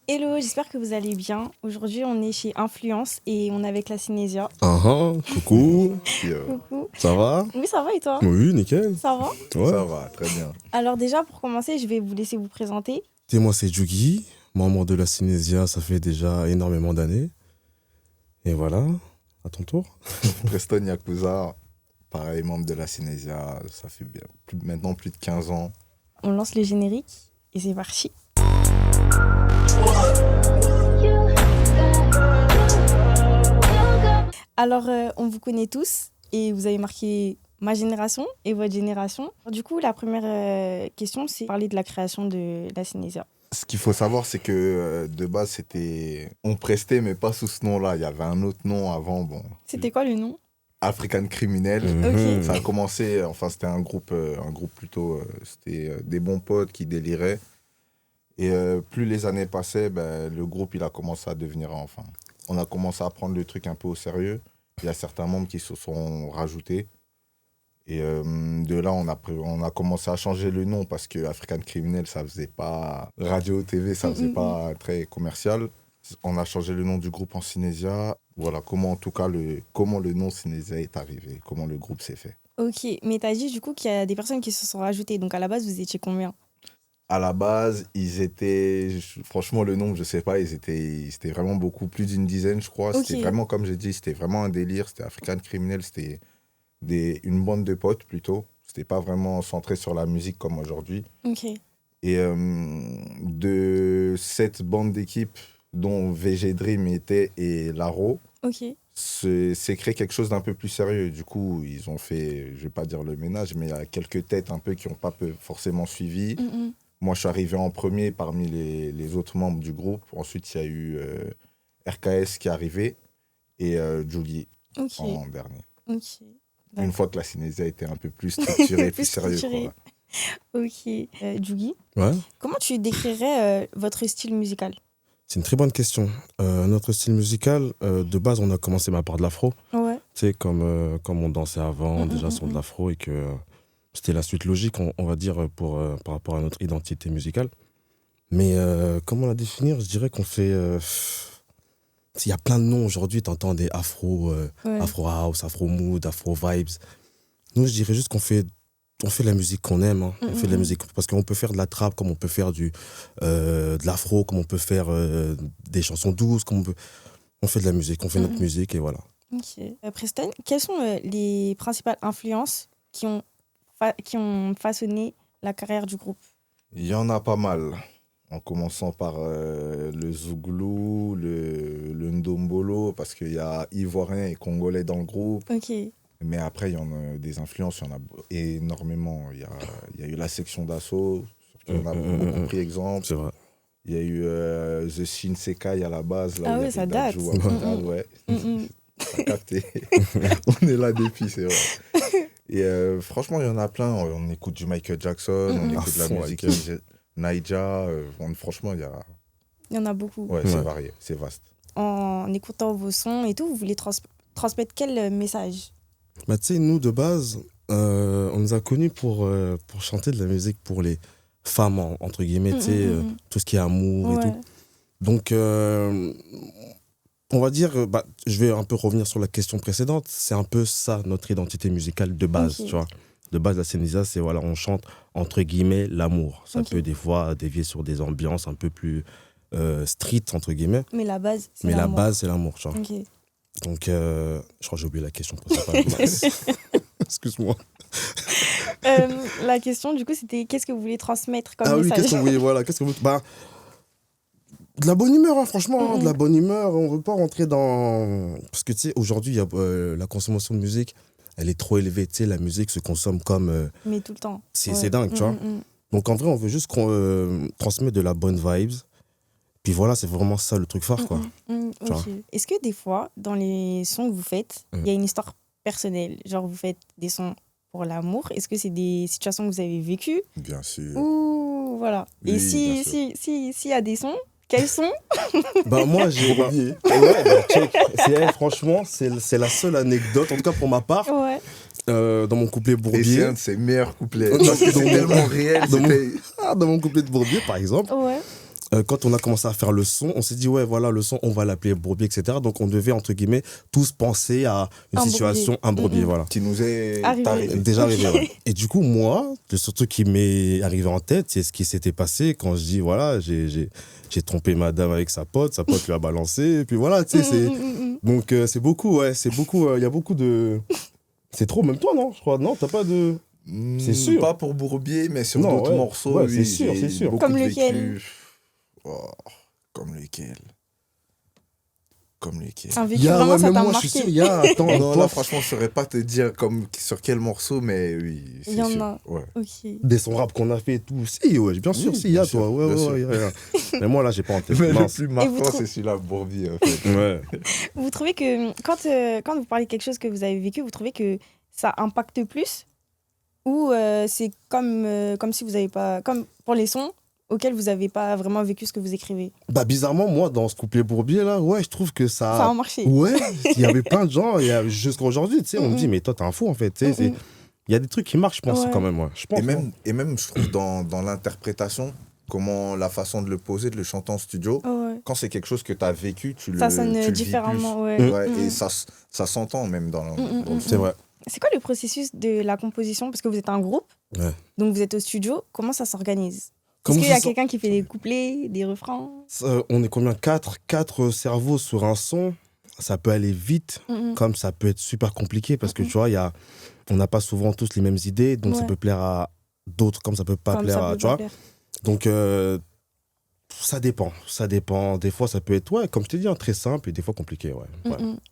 Hello, j'espère que vous allez bien. Aujourd'hui, on est chez Influence et on est avec la Cinésia. Coucou, Coucou. ça va? Oui, ça va et toi? Oui, nickel. Ça va? Ouais. Ça va, très bien. Alors déjà, pour commencer, je vais vous laisser vous présenter. Et moi, c'est Jugi, membre de la Cinésia, ça fait déjà énormément d'années. Et voilà, à ton tour. Preston Yakuza, pareil, membre de la Cinésia, ça fait bien, maintenant plus de 15 ans. On lance le générique et c'est parti. Alors, on vous connaît tous et vous avez marqué ma génération et votre génération. Du coup, la première question, c'est parler de la création de la Cinésia. Ce qu'il faut savoir, c'est que de base, c'était... On prestait, mais pas sous ce nom-là. Il y avait un autre nom avant, bon. C'était quoi le nom? African Criminel. Ok. Ça a commencé, enfin, c'était un groupe plutôt... c'était des bons potes qui déliraient. Et plus les années passaient, le groupe, il a commencé à devenir... Enfin, on a commencé à prendre le truc un peu au sérieux. Il y a certains membres qui se sont rajoutés. Et de là, on a commencé à changer le nom parce que African Criminel, ça faisait pas radio, TV, ça faisait pas très commercial. On a changé le nom du groupe en Cinésia. Voilà, comment le nom Cinésia est arrivé, comment le groupe s'est fait. Ok, mais t'as dit du coup qu'il y a des personnes qui se sont rajoutées. Donc à la base, vous étiez combien? À la base, ils étaient, franchement, le nombre, je sais pas, c'était vraiment beaucoup, plus d'une dizaine, je crois. Ok. C'était vraiment, comme j'ai dit, c'était vraiment un délire. C'était African Criminel, c'était une bande de potes plutôt. C'était pas vraiment centré sur la musique comme aujourd'hui. Ok. Et de cette bande d'équipes, dont VG Dream était et Laro, Ok. c'est créé quelque chose d'un peu plus sérieux. Du coup, ils ont fait, je vais pas dire le ménage, mais il y a quelques têtes un peu qui n'ont pas forcément suivi. Moi, je suis arrivé en premier parmi les autres membres du groupe. Ensuite, il y a eu RKS qui est arrivé et Julie Ok. en dernier. Ok. Une fois que la Cinésia était un peu plus structurée, plus sérieux. structuré. Ok. Djougi, Ouais, comment tu décrirais votre style musical? c'est une très bonne question. Notre style musical, de base, on a commencé par de l'afro. Ouais. Tu sais, comme on dansait avant, déjà sur de l'afro, et que c'était la suite logique, on va dire, par rapport à notre identité musicale. Mais comment la définir? Je dirais qu'on fait... il y a plein de noms aujourd'hui, t'entends des afro, Ouais. afro house, afro mood, afro vibes. Nous, je dirais juste qu'on fait la musique qu'on aime. Hein. On fait de la musique parce qu'on peut faire de la trap, comme on peut faire de l'afro, comme on peut faire des chansons douces, on fait de la musique, on fait notre musique et voilà. Ok. Preston, quelles sont les principales influences qui ont façonné la carrière du groupe? Il y en a pas mal. En commençant par le Zouglou, le Ndombolo, parce qu'il y a Ivoiriens et Congolais dans le groupe. Ok. Mais après, il y en a des influences, il y en a énormément. Il y a eu la section d'assaut, sur qui on a beaucoup pris exemple. C'est vrai. Il y a eu The Shinsekai à la base. Là, Ah où il y ouais, avait ça date. Dadju, Amadal, ouais. T'as capté. On est là depuis, c'est vrai. Et franchement, il y en a plein. On écoute du Michael Jackson, on écoute de la fond, musique Naija. Franchement, Il y en a beaucoup. ouais, c'est varié, c'est vaste. En écoutant vos sons et tout, vous voulez transmettre quel message? Bah, tu sais, nous, de base, on nous a connus pour chanter de la musique pour les femmes, entre guillemets, tu sais, tout ce qui est amour et Ouais. tout. Donc, on va dire, je vais un peu revenir sur la question précédente, c'est un peu ça, notre identité musicale de base, Ok. tu vois. De base, la Cinésia, c'est, voilà, on chante, entre guillemets, l'amour. Ça Ok. peut des fois dévier sur des ambiances un peu plus street, entre guillemets. Mais la base, c'est Mais la l'amour. base, c'est l'amour, tu vois. Ok. Donc, je crois que j'ai oublié la question principale. Excuse-moi. La question, du coup, c'était qu'est-ce que vous voulez transmettre comme Ah oui, message? qu'est-ce que vous voulez, voilà, qu'est-ce que vous... de la bonne humeur, hein, franchement, hein, de la bonne humeur. On veut pas rentrer dans... Parce que, tu sais, aujourd'hui, il y a, la consommation de musique, elle est trop élevée, tu sais, la musique se consomme comme... Mais tout le temps. c'est dingue, tu vois. Donc, en vrai, on veut juste transmettre de la bonne vibes. Puis voilà, c'est vraiment ça le truc phare, quoi. Tu vois. Ok. Est-ce que des fois, dans les sons que vous faites, il y a une histoire personnelle? Genre, vous faites des sons pour l'amour. Est-ce que c'est des situations que vous avez vécues? Bien sûr. Ou voilà. Oui, Et bien sûr. s'il y a des sons, quels sont? Bah, moi, j'ai... oublié. Ouais, check. Franchement, c'est la seule anecdote, en tout cas pour ma part, Ouais. dans mon couplet Et c'est Bourbier. un de ses meilleurs couplets. Parce Parce que que c'est tellement réel. dans mon- c'était- Dans mon couplet de Bourbier, par exemple. Ouais. quand on a commencé à faire le son, on s'est dit, ouais, voilà, le son, on va l'appeler Bourbier, etc. Donc, on devait, entre guillemets, tous penser à une situation, un Bourbier, voilà. Qui nous est Arrivé. Déjà arrivé, ouais. Et du coup, moi, le surtout qui m'est arrivé en tête, c'est ce qui s'était passé quand je dis, voilà, j'ai trompé madame avec sa pote lui a balancé, et puis voilà, tu sais, c'est... Donc, c'est beaucoup, ouais, c'est beaucoup, il y a beaucoup de... C'est trop, même toi, non, je crois, non, t'as pas de... C'est sûr. Pas pour Bourbier, mais sur Non, d'autres ouais. morceaux, Ouais, oui, c'est sûr, j'ai c'est sûr. beaucoup Comme de lequel vécu. Oh, comme lequel Comme lequel Un vécu, vraiment, ça même t'a moi, marqué. je suis sûr, il y a... Attends, Non, toi, là, franchement, je saurais pas te dire sur quel morceau, mais oui, c'est Il y en sûr. a. Ouais. Ok. des sons rap qu'on a fait et tout, si, ouais, bien sûr, Oui, si, il y a, bien sûr, toi, ouais, bien ouais, sûr. ouais, y a. Mais moi, là, j'ai pas en tête, Mais le mince. plus Et vous marquant, trou- c'est celui-là, Bourbier, en fait. Ouais. Vous trouvez que quand vous parlez de quelque chose que vous avez vécu, vous trouvez que ça impacte plus ou c'est comme si vous n'avez pas... Comme pour les sons auxquels vous n'avez pas vraiment vécu ce que vous écrivez. Bah, bizarrement, moi, dans ce couplet Bourbier, là, ouais, je trouve que ça... Ça a marché. Ouais, il y avait plein de gens, jusqu'à aujourd'hui, tu sais, on me dit, mais toi, t'es un fou, en fait, tu sais, il y a des trucs qui marchent, je pense, Ouais. quand même, ouais. Je pense, Et même, je trouve, dans l'interprétation, la façon de le poser, de le chanter en studio, Ouais. quand c'est quelque chose que tu as vécu, tu Ça le sonne vis différemment, plus. ouais. Ouais, et ça s'entend même dans le c'est vrai. C'est quoi le processus de la composition? Parce que vous êtes un groupe, Ouais. donc vous êtes au studio. Comment ça s'organise? Est-ce Comment qu'il y a ça sort- quelqu'un qui fait des couplets, des refrains? On est combien? Quatre cerveaux sur un son. Ça peut aller vite, comme ça peut être super compliqué, parce que, tu vois, on n'a pas souvent tous les mêmes idées, donc ça Ouais. peut plaire à d'autres, comme ça peut pas Comme plaire ça à... peut Tu pas vois. plaire. Donc, ça dépend. Des fois, ça peut être, ouais, comme je t'ai dit, très simple, et des fois compliqué, ouais.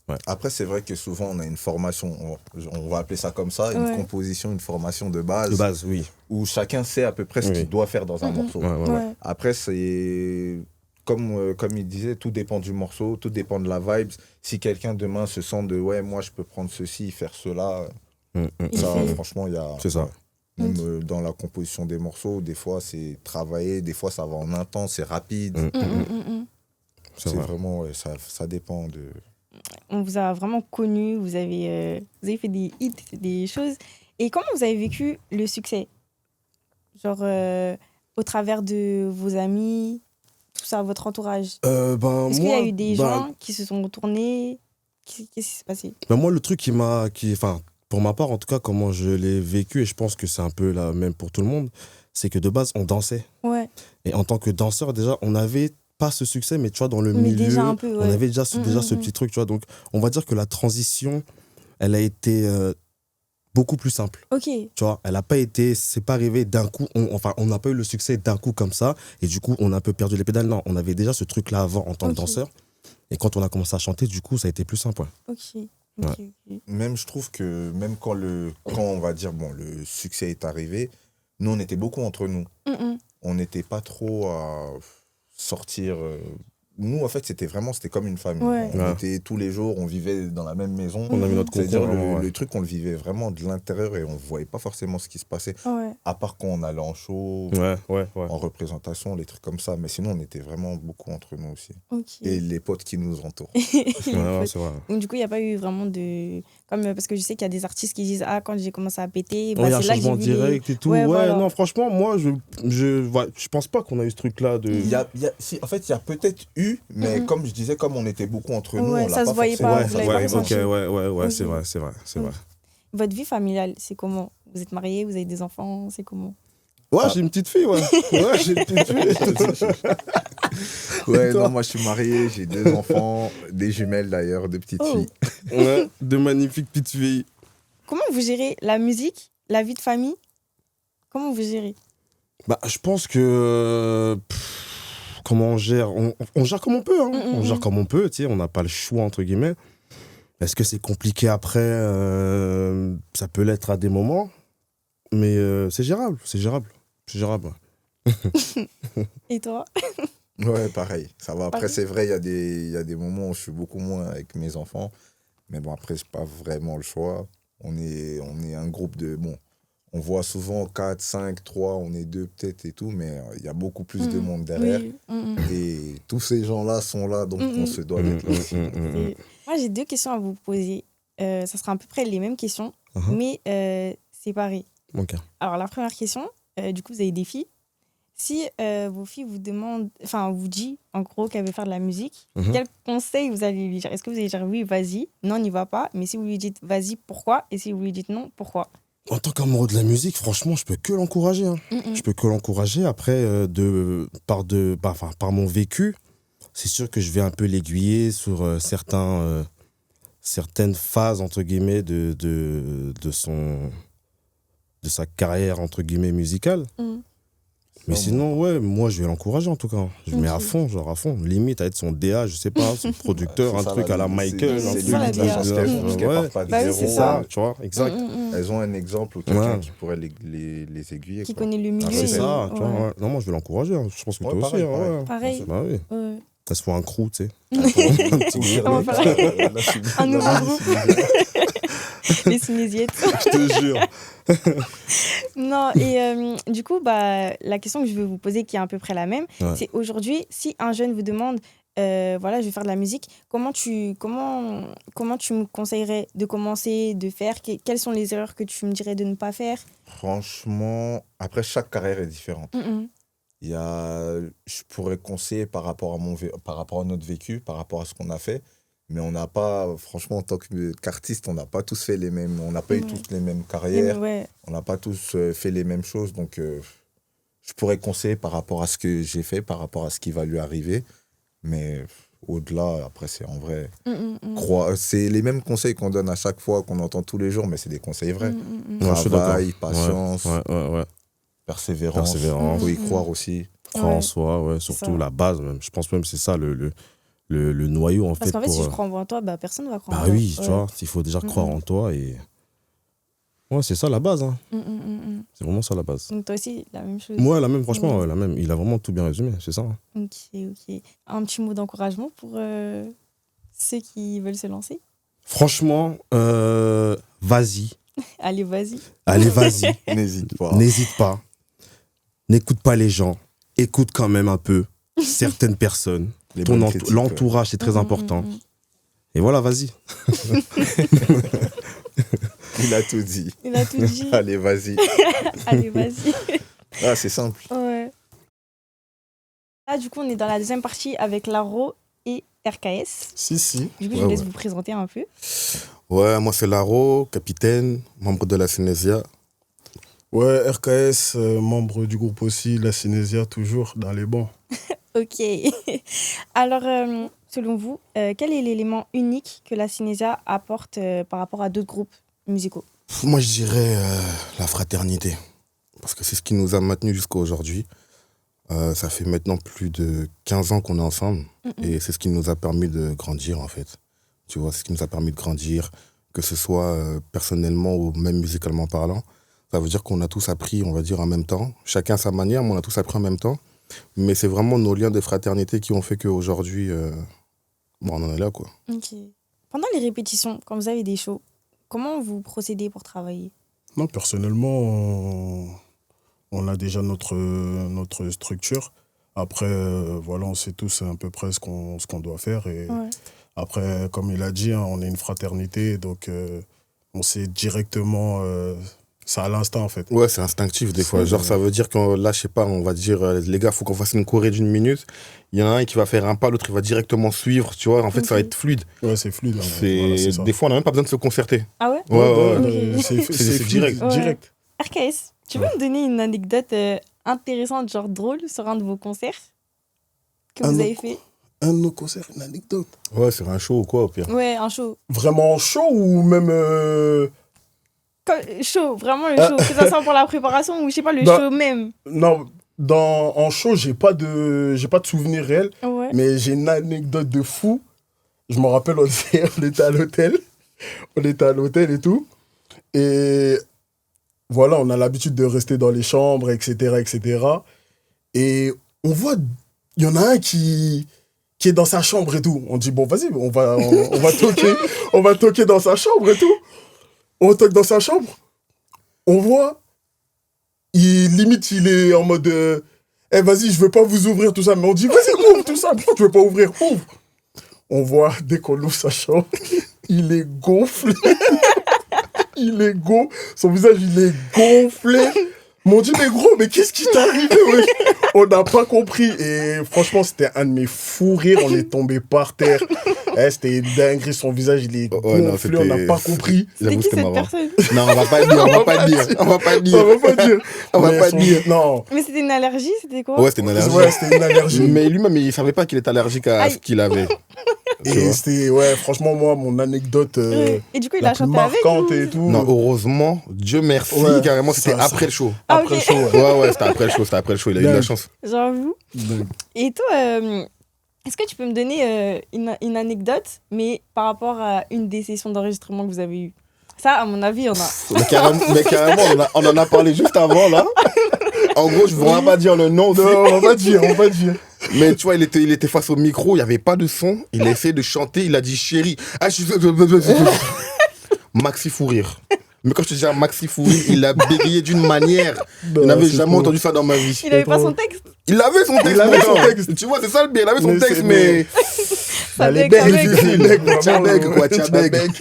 Ouais. Après, c'est vrai que souvent, on a une formation, on va appeler ça comme ça, une Ouais. composition, une formation de base, De base, oui. où chacun sait à peu près ce Oui. qu'il doit faire dans un morceau. Ouais. Ouais. Après, c'est comme il disait, tout dépend du morceau, tout dépend de la vibe. Si quelqu'un demain se sent de ouais, moi je peux prendre ceci, faire cela, ça, fait. franchement, il y a. C'est ça. Même dans la composition des morceaux, des fois c'est travaillé, des fois ça va en un temps, c'est rapide. C'est C'est vrai. vraiment, ouais, ça dépend de. On vous a vraiment connu, vous avez fait des hits, des choses. Et comment vous avez vécu le succès? Genre, au travers de vos amis, tout ça, votre entourage. Est-ce qu'il y a eu des gens qui se sont retournés? Qu'est-ce qui s'est passé? Moi, le truc enfin, pour ma part, en tout cas, comment je l'ai vécu, et je pense que c'est un peu la même pour tout le monde, c'est que de base, on dansait. Ouais. Et en tant que danseur, déjà, on n'avait pas ce succès, mais tu vois, dans le Mais milieu, déjà un peu, ouais. on avait déjà ce petit truc, tu vois. Donc, on va dire que la transition, elle a été beaucoup plus simple. Ok. Tu vois, elle n'a pas été, c'est pas arrivé d'un coup, on n'a pas eu le succès d'un coup comme ça, et du coup, on a un peu perdu les pédales. Non, on avait déjà ce truc-là avant en tant que danseur. Et quand on a commencé à chanter, du coup, ça a été plus simple. Ouais. Ok. Même, je trouve que même quand on va dire, bon, le succès est arrivé, nous, on était beaucoup entre nous. On n'était pas trop à sortir. Nous, en fait, c'était comme une famille. Ouais. On était tous les jours, on vivait dans la même maison. On avait notre C'est-à-dire, concours. le truc, on le vivait vraiment de l'intérieur et on ne voyait pas forcément ce qui se passait. Ouais. À part quand on allait en show, Ouais. en représentation, les trucs comme ça. Mais sinon, on était vraiment beaucoup entre nous aussi. Ok. Et les potes qui nous entourent. Ouais, c'est vrai. Donc, du coup, il n'y a pas eu vraiment de... parce que je sais qu'il y a des artistes qui disent « Ah, quand j'ai commencé à péter, Il y a un c'est là que j'ai changement vu direct et tout. Ouais, Ouais, voilà. non, franchement, moi, je pense pas qu'on a eu ce truc-là de... En fait, il y a peut-être eu, mais comme je disais, comme on était beaucoup entre nous, Ouais, on l'a ça se voyait pas, Ouais, vous l'avez pas ressenti. ouais, Ok. c'est vrai. Votre vie familiale, c'est comment? Vous êtes mariés, vous avez des enfants, c'est comment? Ouais, j'ai une petite fille, ouais. Ouais, j'ai une petite fille. Ouais, Et toi non, moi je suis marié, j'ai 2 enfants, des jumelles d'ailleurs, 2 petites Oh. filles. Ouais, de magnifiques petites filles. Comment vous gérez la musique, la vie de famille? Comment vous gérez? Bah, je pense que... comment on gère? On gère comme on peut, hein. On gère comme on peut, tu sais, on n'a pas le choix, entre guillemets. Est-ce que c'est compliqué après? Ça peut l'être à des moments, mais c'est gérable. Et toi? Ouais, pareil, ça va. Après, Pareil. c'est vrai, il y a des moments où je suis beaucoup moins avec mes enfants, mais bon, après, c'est pas vraiment le choix. On est un groupe de... Bon, on voit souvent 4, 5, 3, on est 2 peut-être et tout, mais il y a beaucoup plus de monde derrière. Oui. Et tous ces gens-là sont là, donc on se doit d'être là aussi. Et moi, j'ai 2 questions à vous poser. Ça sera à peu près les mêmes questions, mais séparées. Ok. Alors, la première question, du coup, vous avez des filles. Si vos filles vous demandent, enfin, vous dit en gros qu'elle veut faire de la musique, Mhm. quel conseil vous allez lui dire? Est-ce que vous allez dire oui, vas-y, non, n'y va pas, mais si vous lui dites vas-y, pourquoi? Et si vous lui dites non, pourquoi? En tant qu'amoureux de la musique, franchement, je peux que l'encourager. Hein. Mm-mm. Je peux que l'encourager. Après, par mon vécu, c'est sûr que je vais un peu l'aiguiller sur certaines phases, entre guillemets, de sa carrière, entre guillemets, musicale. Mm. Mais sinon, ouais, moi, je vais l'encourager, en tout cas. Je mets à Ok. fond, genre à fond. Limite, à être son DA, je sais pas, son producteur, C'est un ça, truc à la Michael. c'est un C'est truc ça, la lui qui DA. la chance qu'elles font, parce qu'elles ouais. partent pas de Bah oui, zéro. c'est C'est ça. ça, tu vois, exact. Elles ont un exemple ou quelqu'un Ouais. qui pourrait les aiguiller. Qui quoi. connaît le milieu. Ah, C'est et- ça, tu vois. ouais. Ouais. Non, moi, je vais l'encourager. Hein. Je pense que Ouais, toi aussi. pareil, hein, pareil. ouais. Pareil. Bah oui. Ouais. Elles se font un crew, tu sais. On va faire un nouveau groupe. Les Sunésiettes. Je te jure. Non, et du coup, bah, la question que je veux vous poser, qui est à peu près la même, Ouais. c'est aujourd'hui, si un jeune vous demande, voilà, je vais faire de la musique, comment tu me conseillerais de commencer, de faire? Quelles sont les erreurs que tu me dirais de ne pas faire? Franchement, après, chaque carrière est différente. Mm-mm. Je pourrais conseiller par rapport à notre vécu, par rapport à ce qu'on a fait, mais on n'a pas, franchement, en tant qu'artiste, on n'a pas tous fait les mêmes, on n'a pas eu Ouais. tous les mêmes carrières, Ouais. on n'a pas tous fait les mêmes choses, donc je pourrais conseiller par rapport à ce que j'ai fait, par rapport à ce qui va lui arriver, mais au-delà, après, c'est en vrai, c'est les mêmes conseils qu'on donne à chaque fois, qu'on entend tous les jours, mais c'est des conseils vrais. Ouais, je suis d'accord. Travail, patience, Ouais. persévérance, Persévérance. faut y croire aussi. Croire en Ouais. soi, ouais, C'est surtout ça. la base même. Je pense même que c'est ça le noyau en Parce fait qu'en fait, pour. si je crois en toi, bah, personne ne va croire en Bah toi. oui, tu Ouais. vois, il faut déjà croire en toi et. Ouais, c'est ça la base, hein. C'est vraiment ça la base. Donc toi aussi, la même chose. Moi, la même, franchement, Ouais. ouais, la même. Il a vraiment tout bien résumé, c'est ça. Hein. Ok. Un petit mot d'encouragement pour ceux qui veulent se lancer? Franchement, vas-y. Allez, vas-y. Allez, vas-y. N'hésite pas. N'hésite pas. N'écoute pas les gens. Écoute quand même un peu certaines personnes. Les Ton bonnes critiques, l'entourage, c'est très important. Et voilà, vas-y. Il a tout dit. Il a tout dit. Allez, vas-y. Allez, vas-y. Ah, c'est simple. Ouais. Là, du coup, on est dans la deuxième partie avec Laro et RKS. Si. Du coup, Ouais, je vous laisse ouais. vous présenter un peu. Ouais, moi c'est Laro, capitaine, membre de la Synésia. Ouais, RKS, membre du groupe aussi, la Synésia, toujours dans les bancs. Ok. Alors, selon vous, quel est l'élément unique que la Synésia apporte par rapport à d'autres groupes musicaux? Moi je dirais la fraternité, parce que c'est ce qui nous a maintenus jusqu'à aujourd'hui. Ça fait maintenant plus de 15 ans qu'on est ensemble, et c'est ce qui nous a permis de grandir en fait. Tu vois, c'est ce qui nous a permis de grandir, que ce soit personnellement ou même musicalement parlant. Ça veut dire qu'on a tous appris, on va dire, en même temps. Chacun à sa manière, mais on a tous appris en même temps. Mais c'est vraiment nos liens de fraternité qui ont fait qu'aujourd'hui, on en est là, quoi. Ok. Pendant les répétitions, quand vous avez des shows, comment vous procédez pour travailler? Non, personnellement, on a déjà notre structure. Après, voilà, on sait tous à peu près ce qu'on doit faire. Et Ouais. après, comme il a dit, hein, on est une fraternité, donc on sait directement... c'est à l'instant, en fait. Ouais, c'est instinctif des fois. Genre, ça veut dire que là, je sais pas, on va dire, les gars, faut qu'on fasse une choré d'une minute. Il y en a un qui va faire un pas, l'autre, il va directement suivre, tu vois. En fait, ça va être fluide. Ouais, c'est fluide. hein. C'est... Voilà, c'est ça. Des fois, on n'a même pas besoin de se concerter. Ah ouais? Ouais. Ok. C'est C'est direct. Ouais. direct. RKS, tu peux me donner une anecdote intéressante, genre drôle, sur un de vos concerts que vous avez fait? Un de nos concerts, une anecdote. Ouais, sur un show ou quoi, au pire. Ouais, un show. Vraiment chaud ou même... Show, vraiment le show. Que ça soit pour la préparation ou je sais pas, le Bah, show même. Non, en show, j'ai pas de souvenir réel, Ouais. mais j'ai une anecdote de fou. Je me rappelle, on était à l'hôtel. On était à l'hôtel et tout. Et voilà, on a l'habitude de rester dans les chambres, etc. Et on voit, il y en a un qui est dans sa chambre et tout. On dit, bon, vas-y, on va toquer, on va toquer dans sa chambre et tout. On toque dans sa chambre. On voit, limite, il est en mode, vas-y, je veux pas vous ouvrir tout ça. Mais on dit, vas-y, ouvre tout ça. Pourquoi tu veux pas ouvrir? Ouvre. On voit, dès qu'on ouvre sa chambre, il est gonflé. Son visage, il est gonflé. m'ont dit, mais gros, mais qu'est-ce qui t'est arrivé, ouais? On n'a pas compris. Et franchement, c'était un de mes fous rires. On est tombé par terre. C'était dingue. Son visage, il est gonflé. On n'a pas compris. C'était qui cette personne? Non, on va pas dire, on va pas dire. On va pas dire. On va pas dire. Non. Mais c'était une allergie, c'était quoi? Ouais, c'était une allergie. Ouais, c'était une allergie. Mais lui-même, il savait pas qu'il était allergique à ce qu'il avait. Et c'était, ouais, franchement, moi, mon anecdote. Et du coup, il la a chanté plus avec marquante ou... et tout. Non, heureusement, Dieu merci, Ouais, carrément, c'était ça- après le show. Après ok. le show, ouais. Ouais, c'était après le show, il a eu de la chance. J'avoue. Dingue. Et toi, est-ce que tu peux me donner une anecdote, mais par rapport à une des sessions d'enregistrement que vous avez eues? Ça, à mon avis, il y en a. Mais carrément, on en a parlé juste avant, là. En gros, je ne voudrais pas dire le nom aussi. Non, on va dire. Mais tu vois, il était face au micro, il n'y avait pas de son. Il a essayé de chanter, il a dit chérie. Ah, je suis... Maxi fou rire. Mais quand je te dis un Maxi fou rire, il a bégayé d'une manière. Je n'avais jamais entendu ça dans ma vie. Il avait pas son texte. Il avait son texte. Il avait son texte. Tu vois, c'est ça le bien. Il avait son Mais texte, c'est- mais. Ça Elle est bec, ça belle, bec. difficile. Tchabeg, quoi, Vraiment, tchabeg.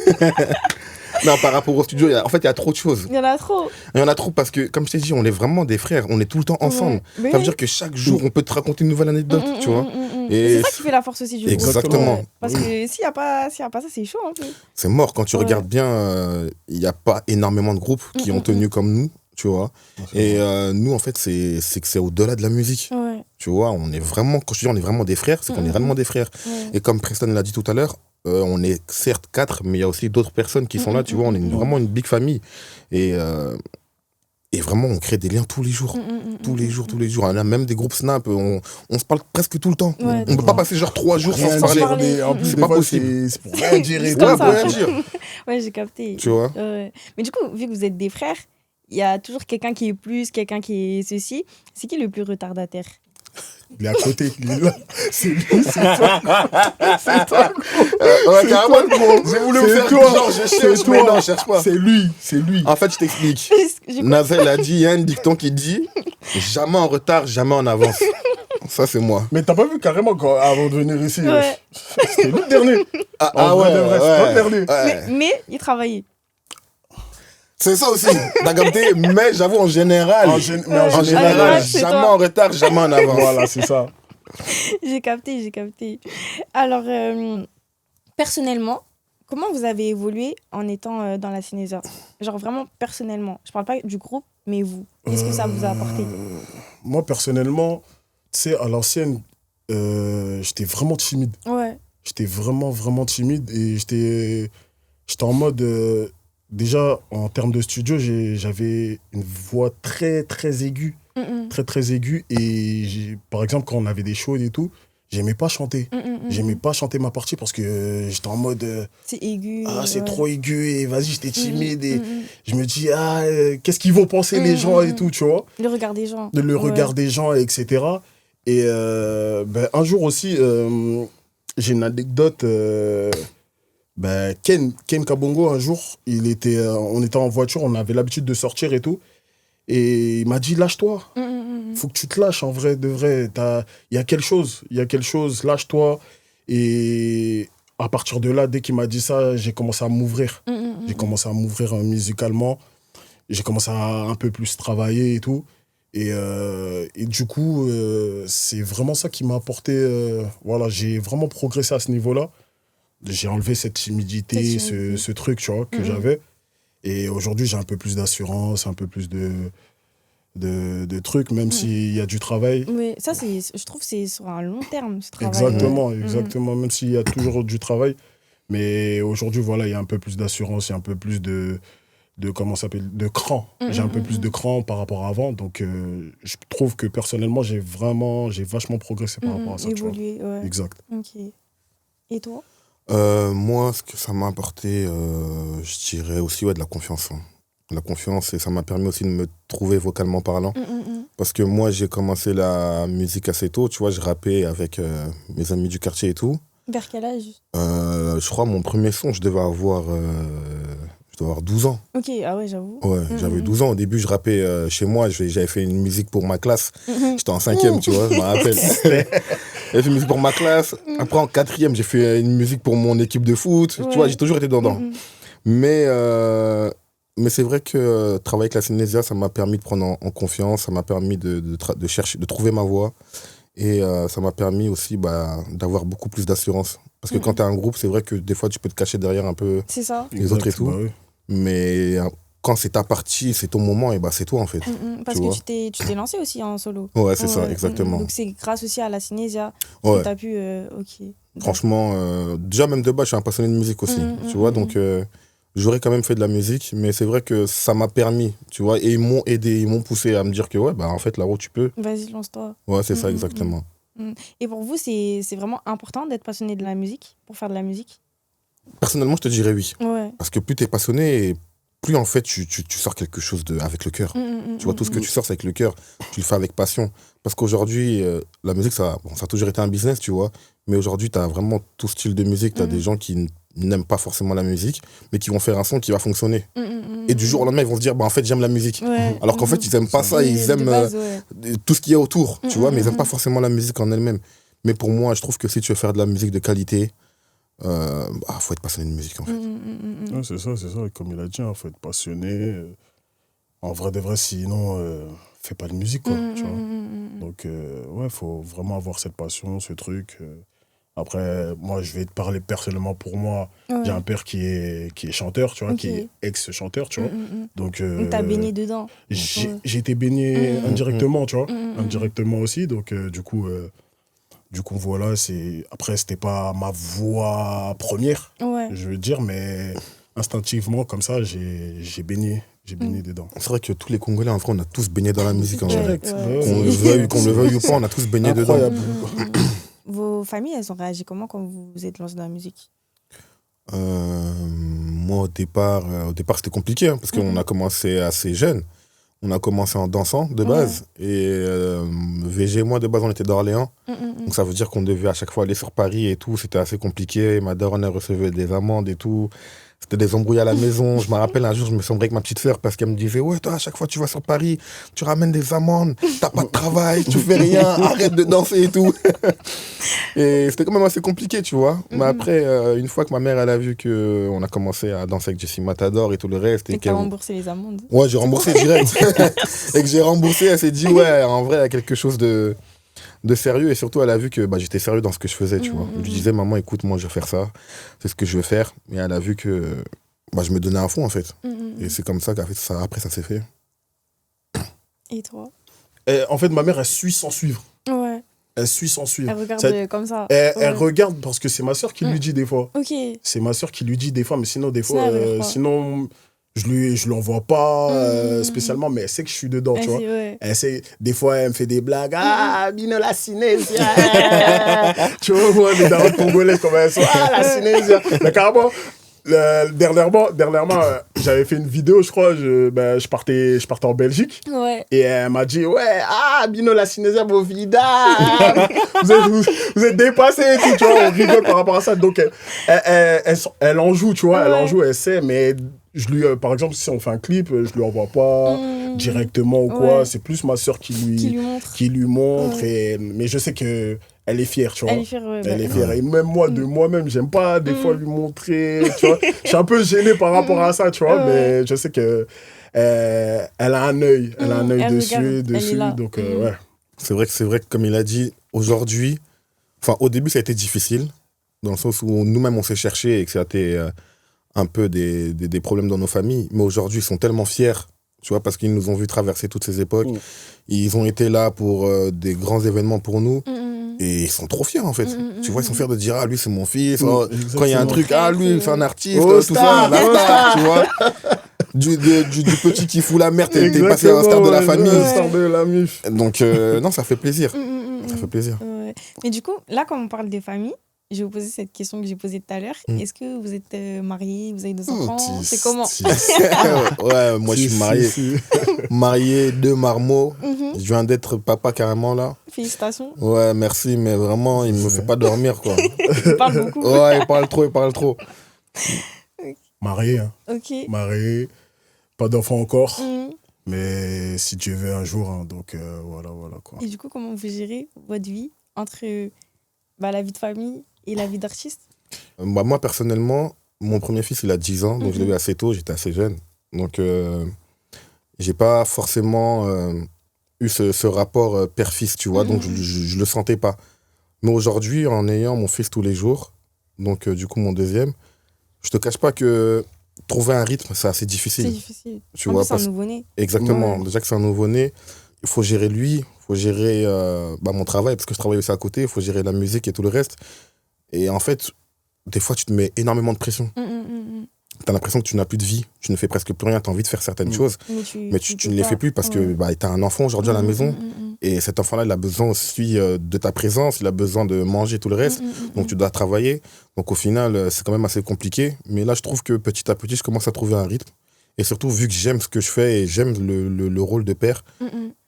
Non, par rapport au studio, en fait, il y a trop de choses. Il y en a trop. Il y en a trop parce que, comme je t'ai dit, on est vraiment des frères. On est tout le temps ensemble. Ouais. Mais Ça veut dire que chaque jour, on peut te raconter une nouvelle anecdote, tu vois. Et c'est ça qui fait la force aussi du groupe. Exactement. Ouais. Parce que s'il n'y a pas ça, c'est chaud un peu. C'est mort. Quand tu Ouais. regardes bien, il n'y a pas énormément de groupes qui ont tenu comme nous, tu vois. Et nous, en fait, c'est que c'est au-delà de la musique. Ouais. Tu vois, on est vraiment, quand je dis on est vraiment des frères, c'est qu'on est réellement des frères. Ouais. Et comme Preston l'a dit tout à l'heure, on est certes 4, mais il y a aussi d'autres personnes qui sont là, tu vois. On est vraiment une big famille. Et vraiment, on crée des liens tous les jours. Tous les jours. On a même des groupes Snap, on se parle presque tout le temps. Ouais, On ne peut pas passer genre 3 jours sans Rien se parler. dire, en plus, C'est des pas fois, possible. c'est pour rien dire et C'est tout. comme Ouais, ça. pour rien dire. Ouais, j'ai capté. Tu vois. Ouais. Mais du coup, vu que vous êtes des frères, il y a toujours quelqu'un qui est plus, quelqu'un qui est ceci. C'est qui le plus retardataire? Il est à côté, il est là. C'est lui, c'est toi. C'est toi. Ouais, carrément, gros. j'ai voulu me C'est faire toi. genre, je C'est cherche, toi. mais non, je cherche pas. C'est lui. En fait, je t'explique. J'ai- Nazel a dit, il y a un dicton qui dit jamais en retard, jamais en avance. Ça, c'est moi. Mais t'as pas vu carrément avant de venir ici Ouais. C'était lui le dernier. Ah, En vrai de vrai, c'est toi le dernier. ouais. Mais il travaillait. C'est ça aussi. T'as capté. Mais j'avoue, en général, Mais en en général, général, c'est jamais toi. en retard, jamais en avance. Voilà, c'est ça. J'ai capté. Alors, personnellement, comment vous avez évolué en étant dans la Cinésia? Genre vraiment personnellement. Je parle pas du groupe, mais vous. Qu'est-ce que ça vous a apporté? Moi, personnellement, tu sais, à l'ancienne, j'étais vraiment timide. Ouais. J'étais vraiment timide et j'étais en mode... déjà, en termes de studio, j'avais une voix très aiguë. Très aiguë. Et par exemple, quand on avait des shows et tout, j'aimais pas chanter. J'aimais pas chanter ma partie parce que j'étais en mode... C'est aigu. ah, c'est ouais. trop aigu et vas-y, j'étais timide. Et je me dis, ah, qu'est-ce qu'ils vont penser les gens et tout, tu vois. Le regard des gens. De le Ouais. regard des gens, etc. Et un jour aussi, j'ai une anecdote. Ken Kabongo, un jour, on était en voiture, on avait l'habitude de sortir et tout. Et il m'a dit, lâche-toi. Faut que tu te lâches, en vrai, de vrai. Il y a quelque chose, lâche-toi. Et à partir de là, dès qu'il m'a dit ça, j'ai commencé à m'ouvrir. J'ai commencé à m'ouvrir musicalement. J'ai commencé à un peu plus travailler et tout. Et du coup, c'est vraiment ça qui m'a apporté... voilà, j'ai vraiment progressé à ce niveau-là. J'ai enlevé cette timidité, ce truc, tu vois, que j'avais. Et aujourd'hui, j'ai un peu plus d'assurance, un peu plus de trucs, même s'il y a du travail. Oui, ça, je trouve que c'est sur un long terme, ce travail. Exactement, même s'il y a toujours du travail. Mais aujourd'hui, voilà, il y a un peu plus d'assurance, il y a un peu plus de comment ça s'appelle, de cran. J'ai un peu plus de cran par rapport à avant. Donc, je trouve que personnellement, j'ai vachement progressé par rapport à ça. Évolué, tu vois. ouais. Exact. Ok. Et toi? Moi, ce que ça m'a apporté, je dirais aussi de la confiance. Hein. La confiance, et ça m'a permis aussi de me trouver vocalement parlant. Parce que moi, j'ai commencé la musique assez tôt. Tu vois, je rappais avec mes amis du quartier et tout. Vers quel âge? Je crois mon premier son, je devais avoir 12 ans. Ok, ah ouais, j'avoue. Ouais, j'avais 12 ans. Au début, je rappais chez moi. J'avais fait une musique pour ma classe. J'étais en 5e, tu vois, je me rappelle. J'ai fait une musique pour ma classe. Après, en 4e, j'ai fait une musique pour mon équipe de foot. Ouais. Tu vois, j'ai toujours été dedans. Mais Mais c'est vrai que travailler avec la Synésia, ça m'a permis de prendre en confiance, ça m'a permis de chercher, de trouver ma voie. Et ça m'a permis aussi d'avoir beaucoup plus d'assurance. Parce que quand tu as un groupe, c'est vrai que des fois, tu peux te cacher derrière un peu C'est ça. les autres et tout. Bah oui. Mais quand c'est ta partie, c'est ton moment, et c'est toi en fait. Parce Tu que vois. tu t'es lancé aussi en solo. Ouais, c'est ça, Ouais. exactement. Donc c'est grâce aussi à la Synésia Ouais. que tu as pu... ok. Franchement, déjà même de base, je suis un passionné de musique aussi. Tu vois, donc j'aurais quand même fait de la musique, mais c'est vrai que ça m'a permis, tu vois, et ils m'ont aidé, ils m'ont poussé à me dire que ouais, en fait, là-haut, tu peux. Vas-y, lance-toi. Ouais, c'est ça, exactement. Et pour vous, c'est vraiment important d'être passionné de la musique, pour faire de la musique? Personnellement, je te dirais oui. Ouais. Parce que plus tu es passionné, plus en fait, tu sors quelque chose avec le cœur. Tu vois, tout ce que tu sors, c'est avec le cœur. Tu le fais avec passion. Parce qu'aujourd'hui, la musique, ça a toujours été un business, tu vois. Mais aujourd'hui, tu as vraiment tout style de musique. Tu as des gens qui n'aiment pas forcément la musique, mais qui vont faire un son qui va fonctionner. Et du jour au lendemain, ils vont se dire, en fait, j'aime la musique. Ouais. Alors qu'en fait, ils n'aiment pas ça, ils De aiment base, ouais. tout ce qu'il y a autour, tu vois, mais ils n'aiment pas forcément la musique en elle-même. Mais pour moi, je trouve que si tu veux faire de la musique de qualité, faut être passionné de musique, en fait. Ouais, c'est ça. Comme il a dit, faut être passionné. En vrai de vrai, sinon, fais pas de musique, quoi. Tu vois. Donc, ouais, faut vraiment avoir cette passion, ce truc. Après, moi, je vais te parler personnellement pour moi. Ouais. J'ai un père qui est chanteur, tu vois, Ok. qui est ex-chanteur, tu vois. Donc, t'as baigné dedans. j'ai été baigné indirectement, tu vois. Indirectement aussi. Donc, du coup, voilà, après, c'était pas ma voix première, Ouais. je veux dire, mais instinctivement, comme ça, j'ai baigné dedans. C'est vrai que tous les Congolais, en vrai, on a tous baigné dans la musique, en vrai. Direct. Ouais. Qu'on le veuille ou pas, on a tous baigné dedans. Incroyable. Vos familles, elles ont réagi comment quand vous vous êtes lancé dans la musique? Moi, au départ c'était compliqué, hein, parce qu'on a commencé assez jeune. On a commencé en dansant, de base. Et VG et moi, de base, on était d'Orléans. Donc ça veut dire qu'on devait à chaque fois aller sur Paris et tout. C'était assez compliqué. Ma daronne, elle recevait des amendes et tout. C'était des embrouilles à la maison. Je me rappelle un jour, je me suis embrouillé avec ma petite sœur parce qu'elle me disait, ouais, toi, à chaque fois tu vas sur Paris, tu ramènes des amendes, t'as pas de travail, tu fais rien, arrête de danser et tout. Et c'était quand même assez compliqué, tu vois. Mais après, une fois que ma mère, elle a vu qu'on a commencé à danser avec Jessie Matador et tout le reste. Et que t'as remboursé les amendes? Ouais, j'ai remboursé direct. Et que j'ai remboursé, elle s'est dit, ouais, en vrai, il y a quelque chose de sérieux. Et surtout, elle a vu que j'étais sérieux dans ce que je faisais, tu vois. Je lui disais, maman, écoute, moi, je vais faire ça. C'est ce que je veux faire. Et elle a vu que je me donnais à fond, en fait. Et c'est comme ça qu'après, ça s'est fait. Et toi? Et, en fait, ma mère, elle suit sans suivre. Ouais. Elle suit sans suivre. Elle regarde comme ça. Elle regarde parce que c'est ma soeur qui lui dit des fois. Ok. C'est ma soeur qui lui dit des fois, mais sinon, des fois, Ça arrive, sinon, je lui envoie pas spécialement, mais elle sait que je suis dedans, tu vois. Ouais. Elle sait, des fois, elle me fait des blagues. Ah, Bino la Synésia. Tu vois, moi, les darons congolais, comme elles sont. Ah, la Synésia. Mais carrément, dernièrement j'avais fait une vidéo, je crois. Je partais en Belgique. Ouais. Et elle m'a dit, ouais, Bino la Synésia, vos vidas. vous êtes dépassés et tout, tu vois. On rigole par rapport à ça. Donc, elle en joue, tu vois. Elle en joue, elle sait, mais par exemple, si on fait un clip, je lui envoie pas directement ou quoi. Ouais. C'est plus ma soeur qui Qui lui montre. Mais je sais que elle est fière, tu vois. Elle est fière, ouais. Elle est fière. Et même moi, de moi-même, j'aime pas des fois lui montrer, tu vois. Je suis un peu gêné par rapport à ça, tu vois. Mais je sais que elle a un œil. Elle a un œil dessus. Donc, ouais. C'est vrai que, comme il a dit, aujourd'hui, au début, ça a été difficile. Dans le sens où nous-mêmes, on s'est cherché et que ça a été un peu des problèmes dans nos familles. Mais aujourd'hui, ils sont tellement fiers, tu vois, parce qu'ils nous ont vu traverser toutes ces époques. Ils ont été là pour des grands événements pour nous. Et ils sont trop fiers, en fait. Tu vois, ils sont fiers de dire, lui, c'est mon fils. Quand il y a un truc, lui, c'est un artiste. Tout ça, la star, tu vois. Du petit qui fout la merde, t'es passé à la star de la famille. Star de la MIF. Donc, non, ça fait plaisir. Ça fait plaisir. Ouais. Mais du coup, là, quand on parle des familles, je vais vous poser cette question que j'ai posée tout à l'heure. Est-ce que vous êtes mariés, vous avez des enfants? C'est comment? Ouais, moi je suis marié. Marié, 2 marmots. Je viens d'être papa carrément là. Félicitations. Ouais, merci, mais vraiment, il me fait pas dormir, quoi. Il parle beaucoup. Ouais, il parle trop. Marié, hein. Ok. Marié, pas d'enfant encore. Mais si Dieu veut un jour, hein, donc voilà, quoi. Et du coup, comment vous gérez votre vie entre la vie de famille et la vie d'artiste? Moi, personnellement, mon premier fils, il a 10 ans, donc je l'ai eu assez tôt, j'étais assez jeune. Donc, j'ai pas forcément eu ce rapport père-fils, tu vois. Donc, je le sentais pas. Mais aujourd'hui, en ayant mon fils tous les jours, donc du coup, mon deuxième, je te cache pas que trouver un rythme, c'est assez difficile. C'est difficile. Tu En vois, plus, c'est un nouveau-né. Exactement. Ouais. Déjà que c'est un nouveau-né, il faut gérer lui, il faut gérer mon travail, parce que je travaille aussi à côté, il faut gérer la musique et tout le reste. Et en fait, des fois, tu te mets énormément de pression. T'as l'impression que tu n'as plus de vie, tu ne fais presque plus rien, t'as envie de faire certaines choses, mais tu ne les fais plus parce que t'as un enfant aujourd'hui à la maison, et cet enfant-là, il a besoin aussi de ta présence, il a besoin de manger tout le reste, donc tu dois travailler. Donc au final, c'est quand même assez compliqué, mais là, je trouve que petit à petit, je commence à trouver un rythme. Et surtout, vu que j'aime ce que je fais et j'aime le rôle de père,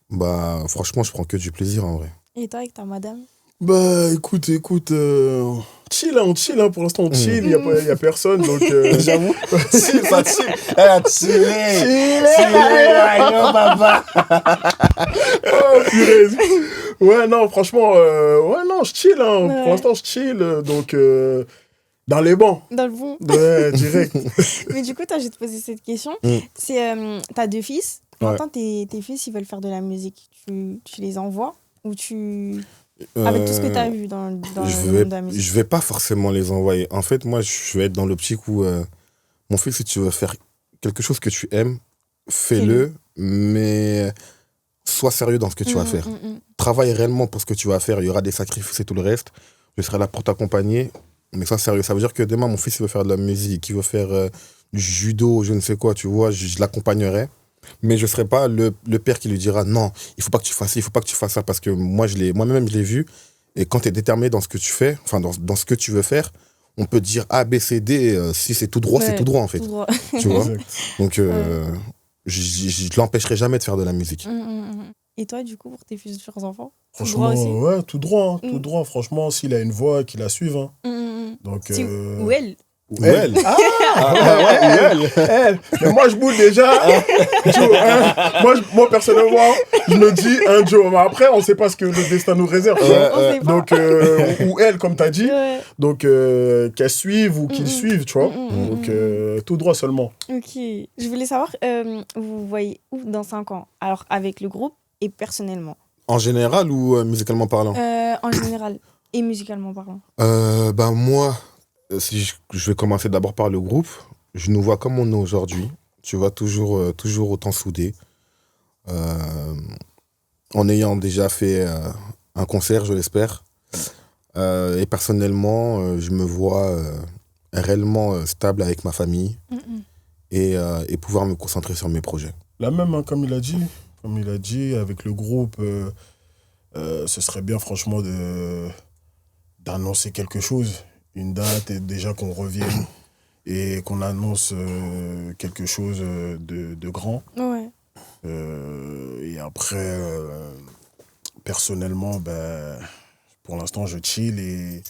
bah franchement, je prends que du plaisir en vrai. Et toi, avec ta madame? Bah, écoute, chill, on chill, hein, pour l'instant, on chill, il y a personne, donc... J'avoue. Chill, ça chill. Elle a chillé. Papa. Oh, punaise. Ouais, non, franchement, je chill, hein, Ouais. pour l'instant, je chill, donc... dans les bancs. Dans le bon. Ouais, direct. Mais du coup, toi, je vais te poser cette question. C'est, t'as 2 fils. Ouais. Maintenant, tes fils, ils veulent faire de la musique. Tu les envoies ou tu... Avec tout ce que tu as vu dans le monde de la musique. Je vais pas forcément les envoyer. En fait, moi, je vais être dans l'optique où, mon fils, si tu veux faire quelque chose que tu aimes, fais-le, mais sois sérieux dans ce que tu vas faire. Travaille réellement pour ce que tu vas faire. Il y aura des sacrifices et tout le reste. Je serai là pour t'accompagner, mais sois sérieux. Ça veut dire que demain, mon fils, il veut faire de la musique, il veut faire du judo, je ne sais quoi, tu vois, je l'accompagnerai. Mais je ne serai pas le père qui lui dira non, il ne faut pas que tu fasses ça, il ne faut pas que tu fasses ça, parce que moi-même, je l'ai vu. Et quand tu es déterminé dans ce que tu fais, enfin dans ce que tu veux faire, on peut dire A, B, C, D, si c'est tout droit, c'est tout droit en fait. Tout droit. Tu vois. Exact. Donc, je ne l'empêcherai jamais de faire de la musique. Et toi, du coup, pour tes futurs enfants? Tout Franchement, droit aussi? ouais, tout droit, hein, tout droit. Franchement, s'il a une voix, qu'il la suive. Hein. Donc, Ou elle? Ou elle. Elle. Mais moi, je boule déjà. Joe, hein. Moi, personnellement, je me dis un Joe. Mais après, on ne sait pas ce que le destin nous réserve. tu vois. On sait pas. Donc, ou elle, comme tu as dit. Ouais. Donc, qu'elle suive ou qu'il suive, tu vois. Donc, tout droit seulement. Ok. Je voulais savoir, vous voyez où dans 5 ans? Alors, avec le groupe et personnellement? En général ou musicalement parlant? En général et musicalement parlant. Moi, si je vais commencer d'abord par le groupe, je nous vois comme on est aujourd'hui. Tu vois, toujours autant soudés. En ayant déjà fait un concert, je l'espère. Et personnellement, je me vois réellement stable avec ma famille et pouvoir me concentrer sur mes projets. La même, hein, comme il a dit. Comme il a dit, avec le groupe, ce serait bien, franchement, d'annoncer quelque chose. Une date, et déjà qu'on revienne et qu'on annonce quelque chose de grand. Ouais. Et après, personnellement, pour l'instant, je chill et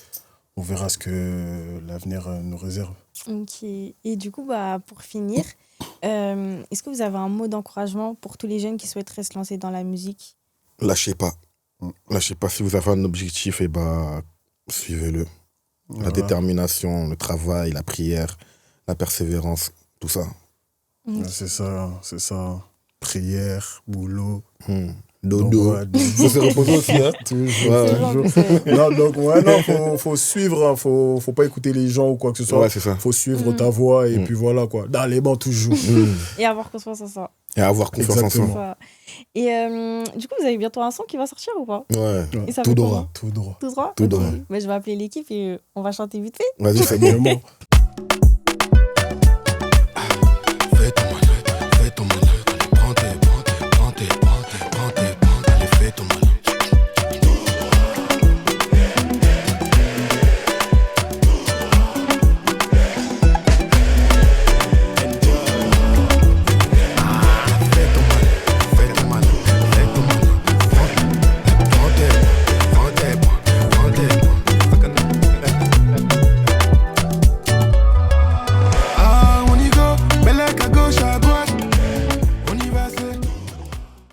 on verra ce que l'avenir nous réserve. Ok. Et du coup, pour finir, est-ce que vous avez un mot d'encouragement pour tous les jeunes qui souhaiteraient se lancer dans la musique? Lâchez pas. Lâchez pas. Si vous avez un objectif, suivez-le. La détermination, le travail, la prière, la persévérance, tout ça. Ouais, c'est ça. Prière, boulot. Dodo. Faut se reposer aussi, hein. Toujours. Non, donc, faut suivre, hein, faut pas écouter les gens ou quoi que ce soit. Ouais, c'est ça. Faut suivre ta voix et puis voilà, quoi. Dans les bancs, toujours. Et avoir confiance en ça. Et avoir confiance en Exactement. soi. Et du coup, vous avez bientôt un son qui va sortir ou pas? Ouais. Et ça Tout fait droit. Tout droit. Tout droit? Tout Ok. droit. Je vais appeler l'équipe et on va chanter vite fait. Vas-y, c'est bon. Vraiment.